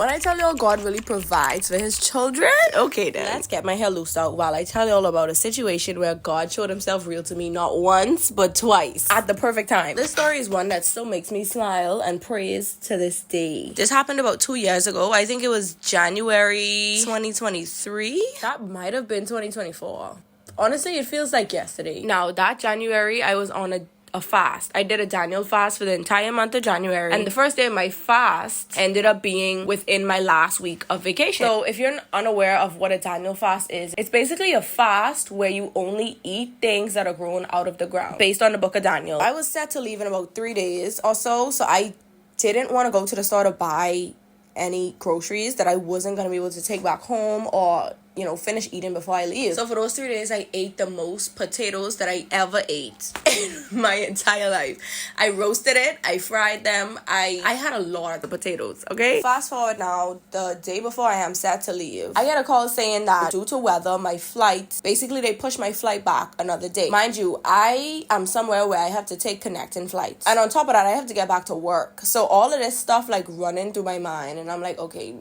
When I tell y'all God really provides for his children, okay then. Let's get my hair loosed out while I tell y'all about a situation where God showed himself real to me not once, but twice. At the perfect time. This story is one that still makes me smile and praise to this day. This happened about 2 years ago. I think it was January 2023. That might have been 2024. Honestly, it feels like yesterday. Now, that January, I was on a fast. I did a Daniel fast for the entire month of January, and the first day of my fast ended up being within my last week of vacation. So if you're unaware of what a Daniel fast is, it's basically a fast where you only eat things that are grown out of the ground based on the book of Daniel. I was set to leave in about 3 days or so I didn't want to go to the store to buy any groceries that I wasn't going to be able to take back home or finish eating before I leave. So for those 3 days, I ate the most potatoes that I ever ate in my entire life. I roasted it, I fried them, I had a lot of the potatoes, okay? Fast forward now, the day before I am set to leave, I get a call saying that due to weather, my flight, basically they pushed my flight back another day. Mind you, I am somewhere where I have to take connecting flights. And on top of that, I have to get back to work. So all of this stuff running through my mind, and I'm like, okay,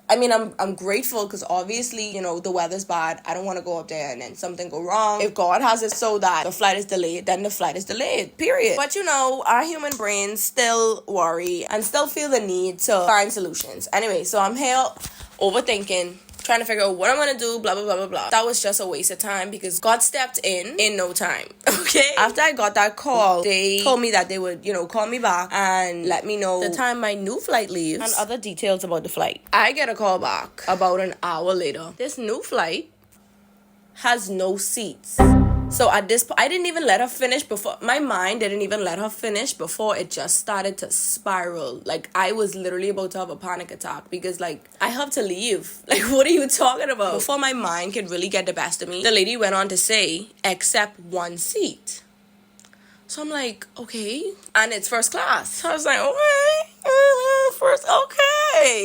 I'm grateful because obviously, the weather's bad. I don't want to go up there and then something go wrong. If God has it so that the flight is delayed, then the flight is delayed, period. But our human brains still worry and still feel the need to find solutions. Anyway, so I'm here overthinking, trying to figure out what I'm gonna do, blah, blah, blah, blah, blah. That was just a waste of time because God stepped in no time, okay? After I got that call, they told me that they would, call me back and let me know the time my new flight leaves and other details about the flight. I get a call back about an hour later. This new flight has no seats. So at this point, I didn't even let her finish before. My mind didn't even let her finish before it just started to spiral. I was literally about to have a panic attack because, I have to leave. What are you talking about? Before my mind could really get the best of me, the lady went on to say, except one seat. So I'm like, okay. And it's first class. So I was like, okay.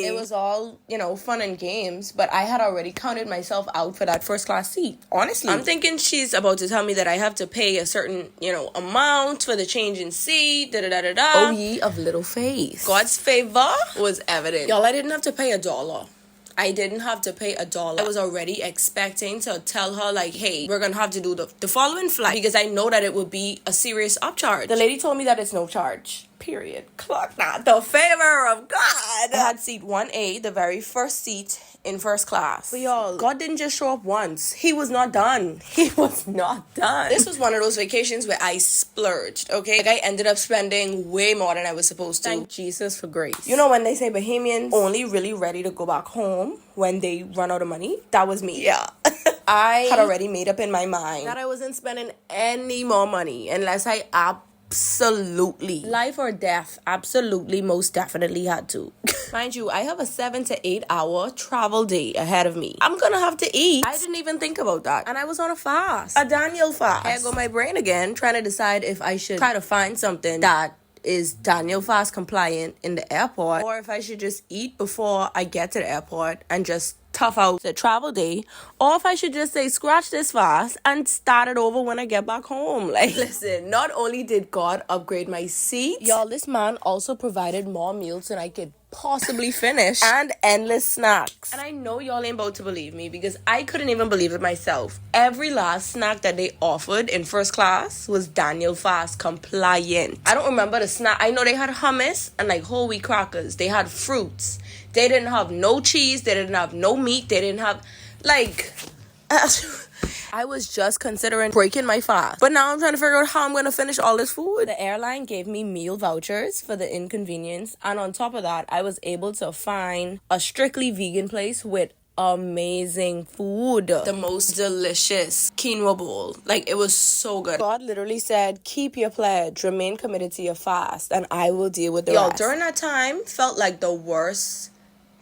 It was all, fun and games, but I had already counted myself out for that first class seat. Honestly. I'm thinking she's about to tell me that I have to pay a certain, amount for the change in seat, da-da-da-da-da. Oh, ye of little faith. God's favor was evident. Y'all, I didn't have to pay $1. I didn't have to pay $1. I was already expecting to tell her, hey, we're going to have to do the following flight because I know that it would be a serious upcharge. The lady told me that it's no charge. Period. Clock that. The favor of God. I had seat 1A, the very first seat in first class. But y'all, God didn't just show up once. He was not done. He was not done. This was one of those vacations where I splurged, okay? I ended up spending way more than I was supposed to. Thank Jesus for grace. When they say Bahamians only really ready to go back home when they run out of money? That was me. Yeah. I had already made up in my mind that I wasn't spending any more money unless I absolutely, life or death, absolutely, most definitely had to. Mind you, I have a 7 to 8 hour travel day ahead of me. I'm gonna have to eat. I didn't even think about that. And I was on a fast. A Daniel fast. Here go my brain again, trying to decide if I should try to find something that is Daniel fast compliant in the airport, or if I should just eat before I get to the airport and just tough out the travel day, or if I should just say scratch this fast and start it over when I get back home. Listen, not only did God upgrade my seat, y'all, this man also provided more meals than I could possibly finish and endless snacks. And I know y'all ain't about to believe me because I couldn't even believe it myself. Every last snack that they offered in first class was Daniel fast compliant. I don't remember the snack. I know they had hummus and whole wheat crackers. They had fruits. They didn't have no cheese. They didn't have no meat. They didn't have I was just considering breaking my fast. But now I'm trying to figure out how I'm going to finish all this food. The airline gave me meal vouchers for the inconvenience. And on top of that, I was able to find a strictly vegan place with amazing food. The most delicious quinoa bowl. It was so good. God literally said, keep your pledge, remain committed to your fast, and I will deal with the rest. During that time, felt like the worst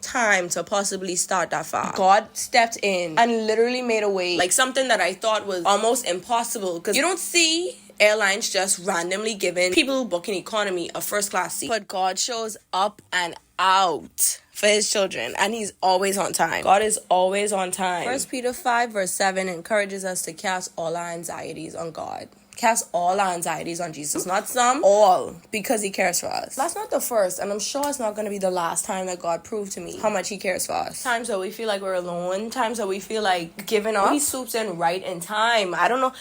time to possibly start that fast. God stepped in and literally made a way. Something that I thought was almost impossible, because you don't see airlines just randomly giving people booking economy a first class seat. But God shows up and out for his children, and he's always on time. God is always on time. 1 Peter 5 verse 7 encourages us to cast all our anxieties on God. cast all our anxieties on Jesus. Not some, all, because he cares for us. That's not the first, and I'm sure it's not going to be the last time that God proved to me how much he cares for us. Times that we feel like we're alone, times that we feel like giving up, he swoops in right in time. I don't know.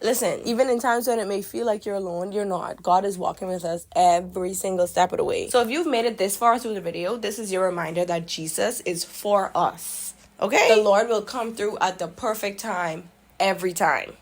Listen, even in times when it may feel like you're alone, you're not. God is walking with us every single step of the way. So if you've made it this far through the video, this is your reminder that Jesus is for us. Okay? The Lord will come through at the perfect time, every time.